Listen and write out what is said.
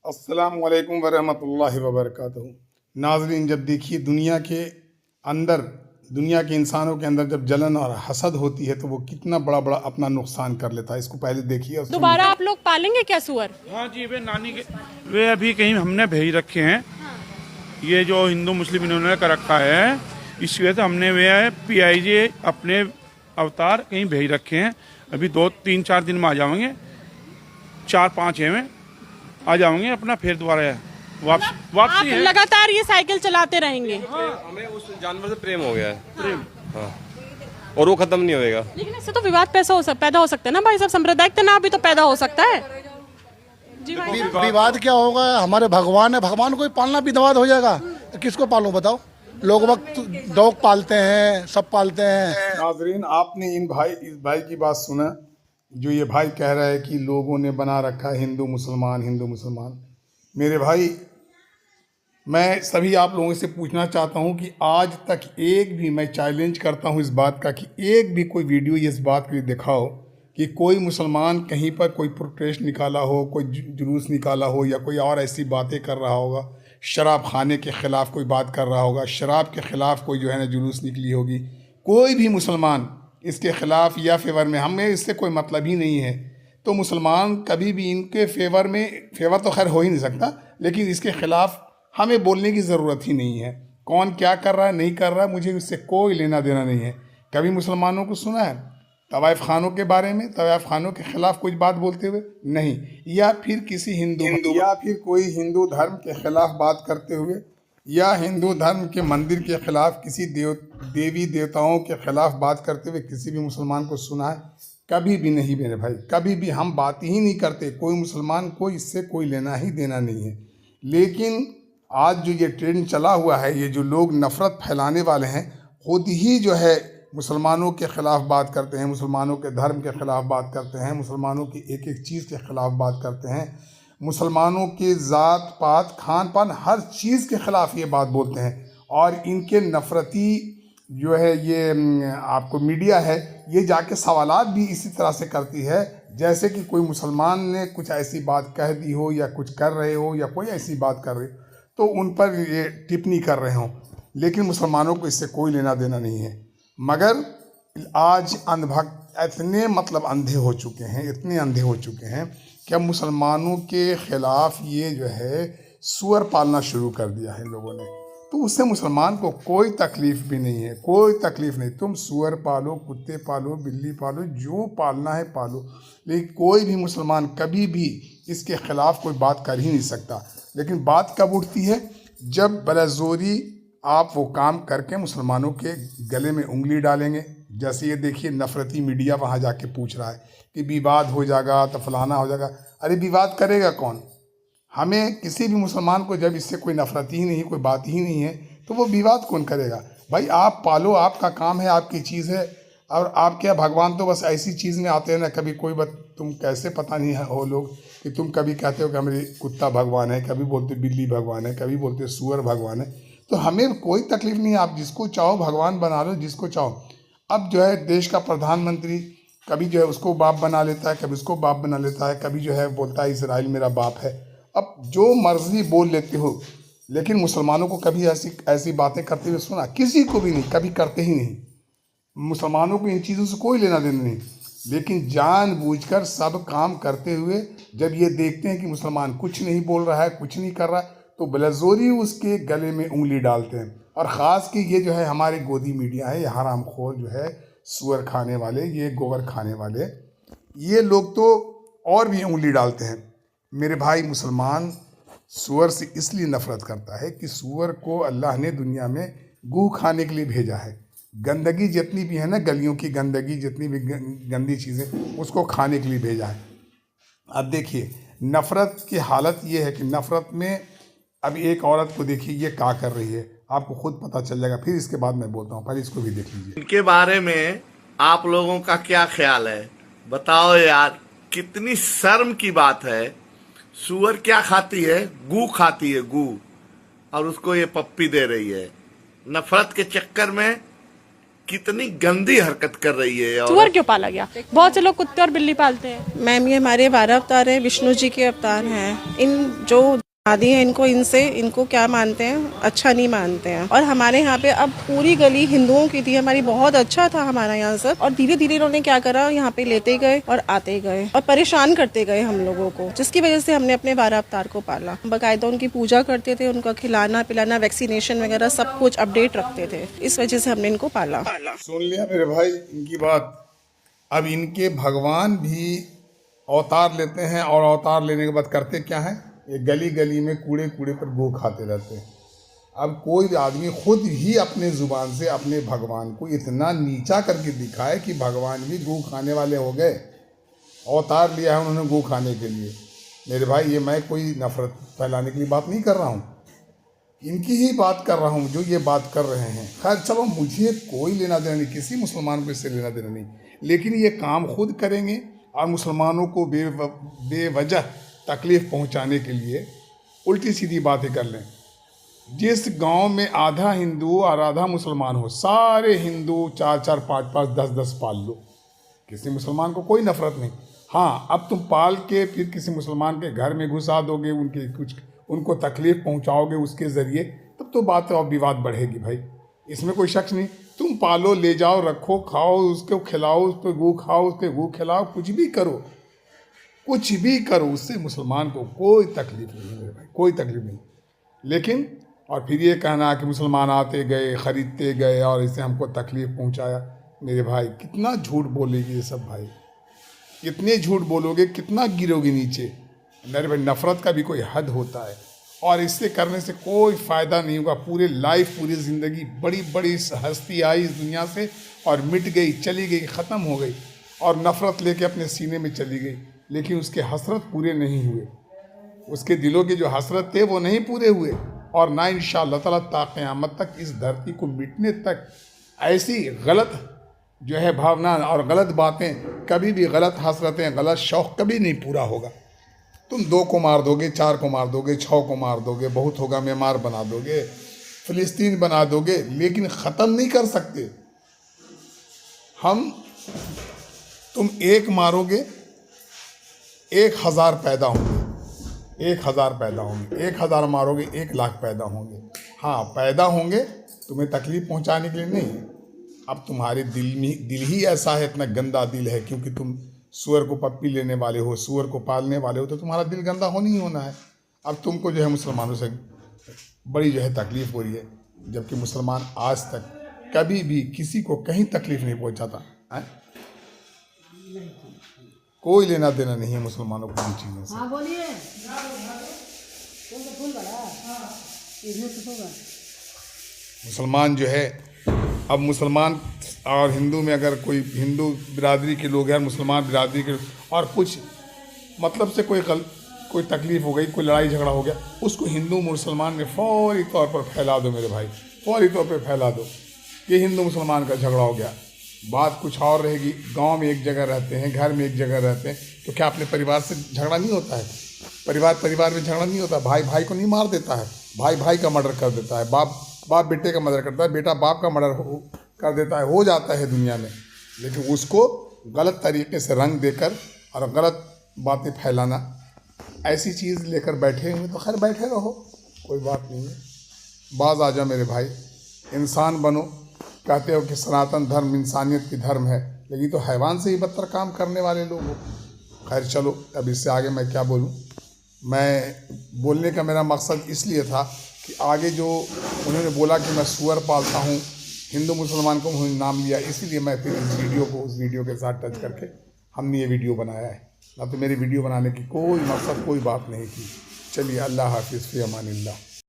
अस्सलाम वालेकुम वरहमतुल्लाहि वबरकातुहू। नाज़रीन, जब देखिए दुनिया के इंसानों के अंदर जब जलन और हसद होती है तो वो कितना बड़ा बड़ा अपना नुकसान कर लेता है। इसको पहले देखिए और दोबारा आप लोग पालेंगे क्या सुअर? हाँ जी, वे नानी के वे अभी कहीं हमने भेज रखे हैं। ये जो हिंदू मुस्लिम इन्होंने कर रखा है, इस वजह से हमने वे PIJ अपने अवतार कहीं भेज रखे हैं। अभी 2-3-4 दिन में आ जाएंगे, 4-5 है में आ जाएंगे अपना, फिर दोबारा वापसी आप है। लगातार ये साइकिल चलाते रहेंगे? हमें उस जानवर से प्रेम हो गया है। हाँ, और वो खत्म नहीं होएगा। लेकिन इससे तो विवाद पैदा हो सकता है ना भाई साहब, सांप्रदायिक तनाव भी तो पैदा हो सकता है। जी भाई साहब। विवाद क्या होगा? हमारे भगवान है, भगवान को ही पालना भी विवाद हो जाएगा। किसको पालूं बताओ? लोग वक्त डॉग पालते हैं, सब पालते हैं। नाज़रीन, आपने इस भाई की बात सुना जो ये भाई कह रहा है कि लोगों ने बना रखा है हिंदू मुसलमान। मेरे भाई, मैं सभी आप लोगों से पूछना चाहता हूं कि आज तक एक भी, मैं चैलेंज करता हूं इस बात का कि एक भी कोई वीडियो इस बात के लिए दिखाओ कि कोई मुसलमान कहीं पर कोई प्रोटेस्ट निकाला हो, कोई जुलूस निकाला हो, या कोई और ऐसी बातें कर रहा होगा, शराब खाने के ख़िलाफ़ कोई बात कर रहा होगा, शराब के ख़िलाफ़ कोई जो है ना जुलूस निकली होगी। कोई भी मुसलमान इसके ख़िलाफ़ या फेवर में, हमें इससे कोई मतलब ही नहीं है। तो मुसलमान कभी भी इनके फेवर तो खैर हो ही नहीं सकता, लेकिन इसके ख़िलाफ़ हमें बोलने की ज़रूरत ही नहीं है। कौन क्या कर रहा है नहीं कर रहा है, मुझे उससे कोई लेना देना नहीं है। कभी मुसलमानों को सुना है तवाइफ खानों के बारे में, तवाइफ खानों के ख़िलाफ़ कुछ बात बोलते हुए? नहीं। या फिर किसी हिंदू या फिर कोई हिंदू धर्म के ख़िलाफ़ बात करते हुए, या हिंदू धर्म के मंदिर के ख़िलाफ़ किसी देवी देवताओं के ख़िलाफ़ बात करते हुए किसी भी मुसलमान को सुना है? कभी भी नहीं मेरे भाई, कभी भी हम बात ही नहीं करते। कोई मुसलमान को इससे कोई लेना ही देना नहीं है। लेकिन आज जो ये ट्रेंड चला हुआ है, ये जो लोग नफ़रत फैलाने वाले हैं, खुद ही जो है मुसलमानों के ख़िलाफ़ बात करते हैं, मुसलमानों के धर्म के ख़िलाफ़ बात करते हैं, मुसलमानों की एक एक चीज़ के ख़िलाफ़ बात करते हैं, मुसलमानों के ज़ात पात खान पान हर चीज़ के ख़िलाफ़ ये बात बोलते हैं। और इनके नफ़रती जो है ये आपको मीडिया है, ये जाके सवालात भी इसी तरह से करती है जैसे कि कोई मुसलमान ने कुछ ऐसी बात कह दी हो, या कुछ कर रहे हो, या कोई ऐसी बात कर रहे हो तो उन पर ये टिप्पणी कर रहे हों। लेकिन मुसलमानों को इससे कोई लेना देना नहीं है। मगर आज अंधभक्त इतने अंधे हो चुके हैं, इतने अंधे हो चुके हैं कि अब मुसलमानों के ख़िलाफ़ ये जो है सूअर पालना शुरू कर दिया है लोगों ने। तो उससे मुसलमान को कोई तकलीफ़ भी नहीं है, कोई तकलीफ़ नहीं। तुम सूअर पालो, कुत्ते पालो, बिल्ली पालो, जो पालना है पालो, लेकिन कोई भी मुसलमान कभी भी इसके ख़िलाफ़ कोई बात कर ही नहीं सकता। लेकिन बात कब उठती है? जब बलाज़ोरी आप वो काम करके मुसलमानों के गले में उंगली डालेंगे। जैसे ये देखिए, नफ़रती मीडिया वहाँ जाके पूछ रहा है कि विवाद हो जाएगा तो फलाना हो जाएगा। अरे विवाद करेगा कौन? हमें किसी भी मुसलमान को जब इससे कोई नफ़रत ही नहीं, कोई बात ही नहीं है, तो वो विवाद कौन करेगा? भाई आप पालो, आपका काम है, आपकी चीज़ है। और आप क्या, भगवान तो बस ऐसी चीज़ में आते हैं ना, कभी कोई बात तुम कैसे पता नहीं हो लोग कि तुम कभी कहते हो कि हमारे कुत्ता भगवान है, कभी बोलते बिल्ली भगवान है, कभी बोलते सूअर भगवान है। तो हमें कोई तकलीफ़ नहीं है, आप जिसको चाहो भगवान बना लो, जिसको चाहो। अब जो है देश का प्रधानमंत्री कभी जो है उसको बाप बना लेता है, कभी उसको बाप बना लेता है, कभी जो है बोलता है इजराइल मेरा बाप है। अब जो मर्जी बोल लेते हो, लेकिन मुसलमानों को कभी ऐसी बातें करते हुए सुना? किसी को भी नहीं, कभी करते ही नहीं। मुसलमानों को इन चीज़ों से कोई लेना देना नहीं। लेकिन जानबूझकर सब काम करते हुए जब ये देखते हैं कि मुसलमान कुछ नहीं बोल रहा है, कुछ नहीं कर रहा है, तो बलाज़ोरी उसके गले में उंगली डालते हैं। और ख़ास कि ये जो है हमारे गोदी मीडिया है, ये हरामखोर जो है, सूअर खाने वाले, ये गोबर खाने वाले, ये लोग तो और भी उंगली डालते हैं। मेरे भाई, मुसलमान सूअर से इसलिए नफ़रत करता है कि सूअर को अल्लाह ने दुनिया में गू खाने के लिए भेजा है। गंदगी जितनी भी है ना, गलियों की गंदगी, जितनी भी गंदी चीज़ें, उसको खाने के लिए भेजा है। अब देखिए, नफ़रत की हालत ये है कि नफ़रत में अब एक औरत को देखिए ये क्या कर रही है, आपको खुद पता चल जाएगा। फिर इसके बाद मैं बोलता हूँ, पहले इसको भी देख लीजिए। इनके बारे में आप लोगों का क्या ख्याल है? बताओ यार, कितनी शर्म की बात है। सूअर क्या खाती है? गू खाती है, गू। और उसको ये पप्पी दे रही है। नफरत के चक्कर में कितनी गंदी हरकत कर रही है। और सुअर क्यों पाला गया? बहुत से लोग कुत्ते और बिल्ली पालते हैं। मैम ये हमारे 12 अवतार हैं, विष्णु जी के अवतार हैं। इन जो आदि हैं इनको क्या मानते हैं, अच्छा नहीं मानते हैं। और हमारे यहाँ पे अब पूरी गली हिंदुओं की थी, हमारी बहुत अच्छा था हमारा यहाँ सब। और धीरे धीरे इन्होंने क्या करा, यहाँ पे लेते गए और आते गए और परेशान करते गए हम लोगों को, जिसकी वजह से हमने अपने 12 अवतार को पाला। बाकायदा उनकी पूजा करते थे, उनका खिलाना पिलाना, वैक्सीनेशन वगैरह सब कुछ अपडेट रखते थे। इस वजह से हमने इनको पाला। सुन लिया मेरे भाई इनकी बात। अब इनके भगवान भी अवतार लेते हैं और अवतार लेने के बाद करते क्या है, ये गली गली में कूड़े कूड़े पर गो खाते रहते हैं। अब कोई आदमी खुद ही अपने ज़ुबान से अपने भगवान को इतना नीचा करके दिखाए कि भगवान भी गो खाने वाले हो गए, अवतार लिया है उन्होंने गो खाने के लिए। मेरे भाई ये मैं कोई नफरत फैलाने के लिए बात नहीं कर रहा हूँ, इनकी ही बात कर रहा हूँ जो ये बात कर रहे हैं। खैर चलो, मुझे कोई लेना देना नहीं, किसी मुसलमान को इससे लेना देना नहीं, लेकिन ये काम खुद करेंगे और मुसलमानों को बेवजह तकलीफ़ पहुंचाने के लिए उल्टी सीधी बातें कर लें। जिस गांव में आधा हिंदू और आधा मुसलमान हो, सारे हिंदू 4-4, 5-5, 10-10 पाल लो, किसी मुसलमान को कोई नफरत नहीं। हाँ, अब तुम पाल के फिर किसी मुसलमान के घर में घुसा दोगे, उनको तकलीफ़ पहुंचाओगे उसके ज़रिए, तब तो बात और विवाद बढ़ेगी भाई, इसमें कोई शक नहीं। तुम पालो, ले जाओ, रखो, खाओ, उसको खिलाओ, उस पर गू खाओ, उसके गू खिलाओ, कुछ भी करो, कुछ भी करो, उससे मुसलमान को कोई तकलीफ नहीं है भाई, कोई तकलीफ नहीं। लेकिन और फिर ये कहना कि मुसलमान आते गए, ख़रीदते गए और इससे हमको तकलीफ़ पहुंचाया, मेरे भाई कितना झूठ बोलेगी ये सब भाई, कितने झूठ बोलोगे, कितना गिरोगे नीचे। मेरे भाई नफ़रत का भी कोई हद होता है और इससे करने से कोई फ़ायदा नहीं होगा। पूरे लाइफ, पूरी ज़िंदगी, बड़ी बड़ी हस्ती आई इस दुनिया से और मिट गई, चली गई, ख़त्म हो गई और नफ़रत लेके अपने सीने में चली गई, लेकिन उसके हसरत पूरे नहीं हुए, उसके दिलों के जो हसरत थे वो नहीं पूरे हुए। और ना इंशाअल्लाह ताला ता क़यामत तक इस धरती को मिटने तक ऐसी गलत जो है भावना और गलत बातें, कभी भी गलत हसरतें, गलत शौक़ कभी नहीं पूरा होगा। तुम 2 को मार दोगे, 4 को मार दोगे, 6 को मार दोगे, बहुत होगा मेमार बना दोगे, फ़िलिस्तीन बना दोगे, लेकिन ख़त्म नहीं कर सकते हम। तुम 1 मारोगे, 1000 पैदा होंगे, 1000 पैदा होंगे, 1000 मारोगे 1 लाख पैदा होंगे। हाँ, पैदा होंगे, तुम्हें तकलीफ़ पहुंचाने के लिए नहीं। अब तुम्हारे दिल ही ऐसा है, इतना गंदा दिल है, क्योंकि तुम सूअर को पप्पी लेने वाले हो, सूअर को पालने वाले हो, तो तुम्हारा दिल गंदा होना ही होना है। अब तुमको जो है मुसलमानों से बड़ी जो है तकलीफ़ हो रही है, जबकि मुसलमान आज तक कभी भी किसी को कहीं तकलीफ़ नहीं पहुंचाता है। कोई लेना देना नहीं है मुसलमानों को इन चीज़ों से। हाँ बोलिए। मुसलमान जो है, अब मुसलमान और हिंदू में अगर कोई हिंदू बिरादरी के लोग हैं, मुसलमान बिरादरी के, और कुछ मतलब से कोई तकलीफ़ हो गई, कोई लड़ाई झगड़ा हो गया, उसको हिंदू मुसलमान में फौरी तौर पर फैला दो मेरे भाई, फौरी तौर पर फैला दो कि हिंदू मुसलमान का झगड़ा हो गया। बात कुछ और रहेगी। गांव में एक जगह रहते हैं, घर में एक जगह रहते हैं, तो क्या अपने परिवार से झगड़ा नहीं होता है? परिवार में झगड़ा नहीं होता? भाई भाई को नहीं मार देता है, भाई भाई का मर्डर कर देता है, बाप बेटे का मर्डर करता है, बेटा बाप का मर्डर कर देता है, हो जाता है दुनिया में। लेकिन उसको गलत तरीके से रंग देकर और गलत बातें फैलाना, ऐसी चीज़ लेकर बैठे हुए तो खैर बैठे रहो, कोई बात नहीं है। बाज आ जाओ मेरे भाई, इंसान बनो। कहते हो कि सनातन धर्म इंसानियत की धर्म है, लेकिन तो हैवान से ही बदतर काम करने वाले लोग हो। खैर चलो, अब इससे आगे मैं क्या बोलूँ। मैं बोलने का मेरा मकसद इसलिए था कि आगे जो उन्होंने बोला कि मैं सूअर पालता हूँ, हिंदू मुसलमान को उन्होंने नाम लिया, इसीलिए मैं फिर उस वीडियो के साथ टच करके हमने ये वीडियो बनाया है। ना तो मेरी वीडियो बनाने की कोई मकसद, कोई बात नहीं थी। चलिए, अल्लाह हाफिज़, फ़ी अमानिल्लाह।